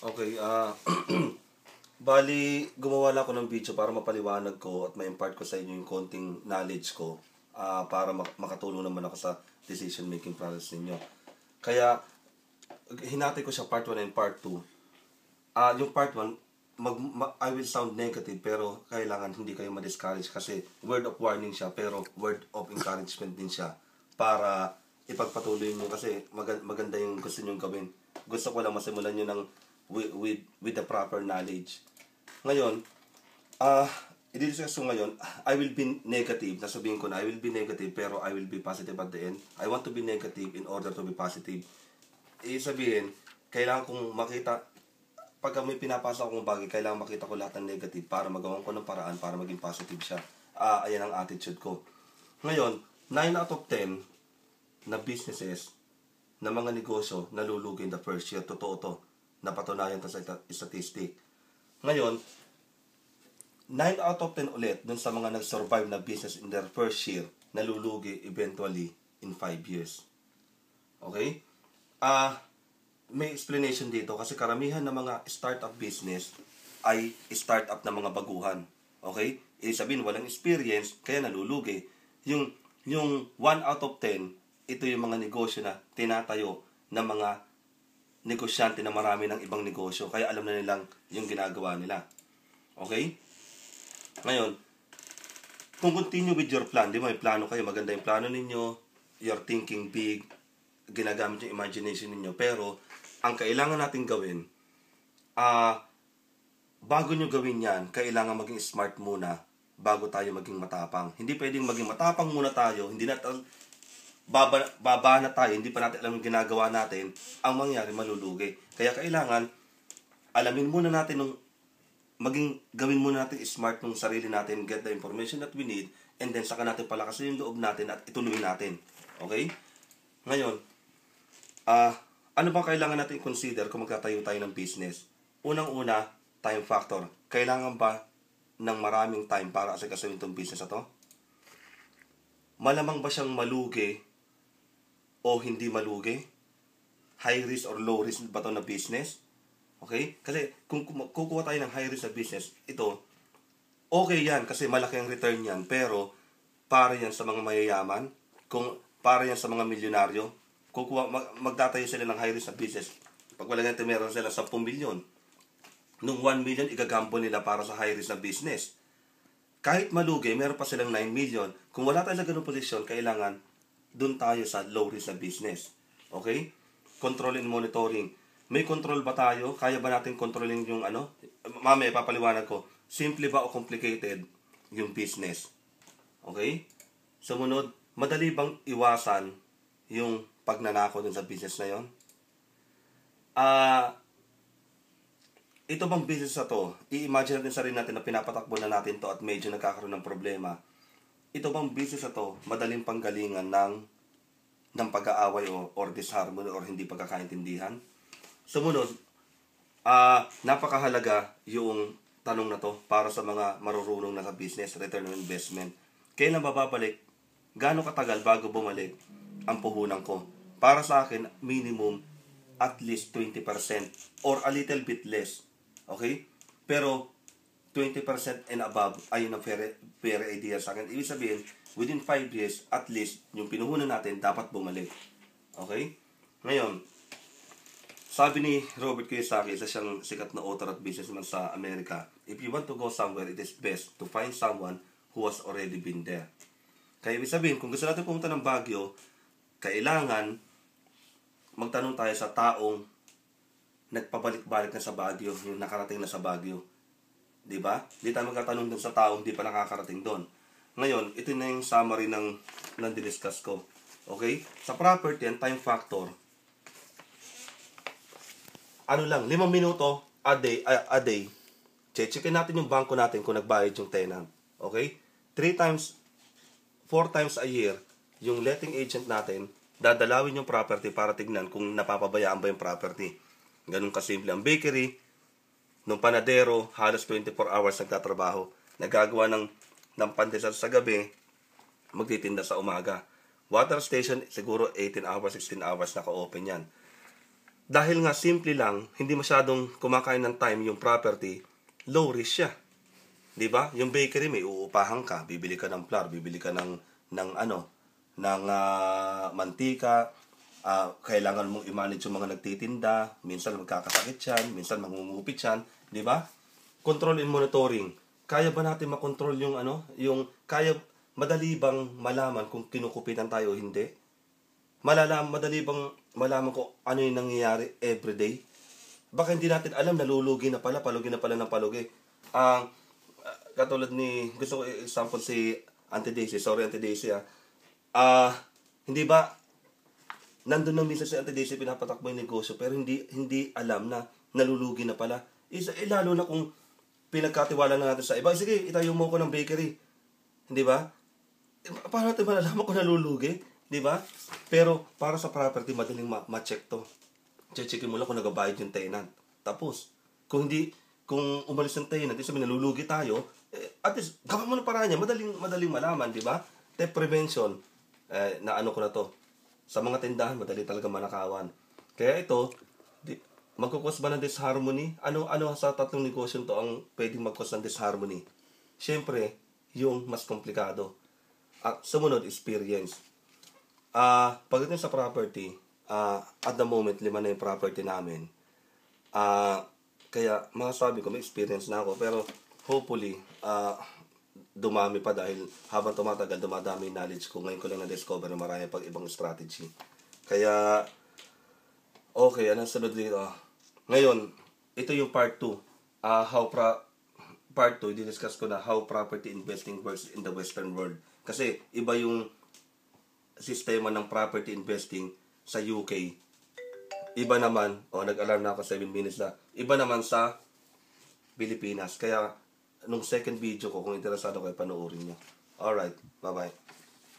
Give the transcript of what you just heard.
Okay, bali, gumawa lang ako ng video para mapaliwanag ko at ma-impart ko sa inyo yung konting knowledge ko para makatulong naman ako sa decision making process ninyo. Kaya, hinati ko siya part 1 and part 2. Yung part 1, I will sound negative pero kailangan hindi kayo ma-discourage kasi word of warning siya pero word of encouragement din siya para ipagpatuloy nyo kasi maganda yung gusto nyo gawin. Gusto ko lang masimulan nyo ng with the proper knowledge. Ngayon, i-discuss ko ngayon, I will be negative. Nasabihin ko na, I will be negative pero I will be positive at the end. I want to be negative in order to be positive. Sabihin, kailangan kong makita, pag may pinapasa akong bagay, kailangan makita ko lahat ng negative para magawa ko ng paraan para maging positive siya. Ayan ang attitude ko. Ngayon, 9 out of 10 na businesses, na mga negosyo, nalulugi in the first year. Totoo to. Napatunayan to sa statistic. Ngayon, 9 out of 10 ulit dun sa mga nag-survive na business in their first year, nalulugi eventually in 5 years. Okay? May explanation dito kasi karamihan ng mga startup business ay startup na mga baguhan. Okay? Ibig sabihin, walang experience, kaya nalulugi. Yung 1 out of 10, ito yung mga negosyo na tinatayo ng mga negosyante na marami ng ibang negosyo. Kaya alam na nilang yung ginagawa nila. Okay? Ngayon, kung continue with your plan, di ba may plano kayo, maganda yung plano ninyo, you're thinking big, ginagamit yung imagination ninyo, pero ang kailangan natin gawin, bago nyo gawin yan, kailangan maging smart muna bago tayo maging matapang. Hindi pwedeng maging matapang muna tayo, hindi natin baba na tayo, hindi pa natin alam yung ginagawa natin, ang mangyari malulugi. Kaya kailangan, alamin muna natin gawin muna natin smart nung sarili natin, get the information that we need, and then saka natin palakasin yung loob natin at ituloy natin. Okay? Ngayon, ano bang kailangan natin consider kung magtatayo tayo ng business? Unang-una, time factor. Kailangan ba ng maraming time para asikasuhin itong business na to? Malamang ba siyang malugi o hindi malugi? High risk or low risk ba ito na business? Okay? Kasi kung kukuha tayo ng high risk na business, ito, okay yan kasi malaki ang return yan. Pero, para yan sa mga mayayaman, para yan sa mga milyonaryo, magtatayo sila ng high risk na business. Pag wala ganito, meron sila 10 milyon. Nung 1 million, igagampo nila para sa high risk na business. Kahit malugi, meron pa silang 9 million. Kung wala tayo sa ganung posisyon, kailangan dun tayo sa low risk na business. Okay? Control and monitoring. May control ba tayo? Kaya ba natin controlling yung mamaya papaliwanag ko. Simple ba o complicated yung business? Okay? Sumunod, madali bang iwasan yung pagnanakaw dun sa business na yon? Ito bang business na to? I-imagine natin sa rin natin na pinapatakbo na natin to at medyo nagkakaroon ng problema. Ito bang business na to madaling panggalingan ng pag-aaway or disharmony or hindi pagkakaintindihan? Sumunod, napakahalaga yung tanong na to para sa mga marurunong na sa business, return on investment. Kailan babalik? Gaano katagal bago bumalik ang puhunan ko? Para sa akin, minimum at least 20% or a little bit less. Okay? Pero 20% and above ay yung very idea sa akin. Ibig sabihin, within 5 years, at least, yung pinuhunan natin, dapat bumalik. Okay? Ngayon, sabi ni Robert Kiyosaki, isa siyang sikat na author at businessman sa Amerika, if you want to go somewhere, it is best to find someone who has already been there. Kaya ibig sabihin, kung gusto natin pumunta ng Baguio, kailangan magtanong tayo sa taong nagpabalik-balik na sa Baguio, yung nakarating na sa Baguio. Diba? Di tayo magkatanong dun sa taong hindi pa nakakarating doon. Ngayon, ito na yung summary ng diniscuss ko. Okay? Sa property and time factor, 5 minuto a day. Checkin natin yung bangko natin kung nagbayad yung tenant. Okay? 4 times a year, yung letting agent natin, dadalawin yung property para tignan kung napapabayaan ba yung property. Ganun kasimple ang bakery, nung panadero, halos 24 hours nagtatrabaho. Nagagawa ng pandesal sa gabi, magtitinda sa umaga. Water station, siguro 18 hours, 16 hours naka-open yan. dahil nga simple lang, hindi masyadong kumakain ng time yung property, low risk siya. 'Di ba? Yung bakery may uupahan ka, bibili ka ng flour, bibili ka ng mantika, kailangan mong i-manage yung mga nagtitinda, minsan magkakasakit yan, minsan mangungupit yan, 'di ba? Control and monitoring. Kaya ba natin makontrol yung madali bang malaman kung kinukupitan tayo o hindi? Madali bang malaman kung ano yung nangyayari everyday? Baka hindi natin alam, nalulugi na pala ng palugi. Katulad gusto ko example si Auntie Daisy, sorry Auntie Daisy hindi ba, nandun na minsan si Auntie Daisy, pinapatakbo yung negosyo, pero hindi alam na nalulugi na pala. Lalo na kung pinagkatiwala na natin sa iba, sige, itayo mo ko ng bakery. Hindi ba? Paano natin malalaman kung nalulugi? Di ba? Pero para sa property, madaling ma-check to. Checkin mo lang kung nagabayad yung tenant. Tapos, kung umalis yung tenant, sabihin nalulugi tayo, at least, gawin mo na paraan niya, madaling malaman, di ba? Theft prevention, na ko na to. Sa mga tindahan, madali talaga manakawan. Kaya ito, magkukos ba ng disharmony? Ano sa tatlong negosyo to ang pwedeng magkos ng disharmony? Siyempre, yung mas komplikado. At sumunod, experience. Pagdating sa property, at the moment, 5 na yung property namin. Kaya, masasabi ko, may experience na ako. Pero, hopefully, dumami pa dahil habang tumatagal, dumadami yung knowledge ko. Ngayon ko lang na-discover na marami pag ibang strategy. Kaya, okay, anong sunod dito? Ngayon, ito yung part 2. Part 2, di-discuss ko na how property investing works in the Western world. Kasi, iba yung sistema ng property investing sa UK. Iba naman, nag-alarm na ako 7 minutes na. Iba naman sa Pilipinas. Kaya, nung second video ko, kung interesado kayo, panoorin nyo. Alright, bye-bye.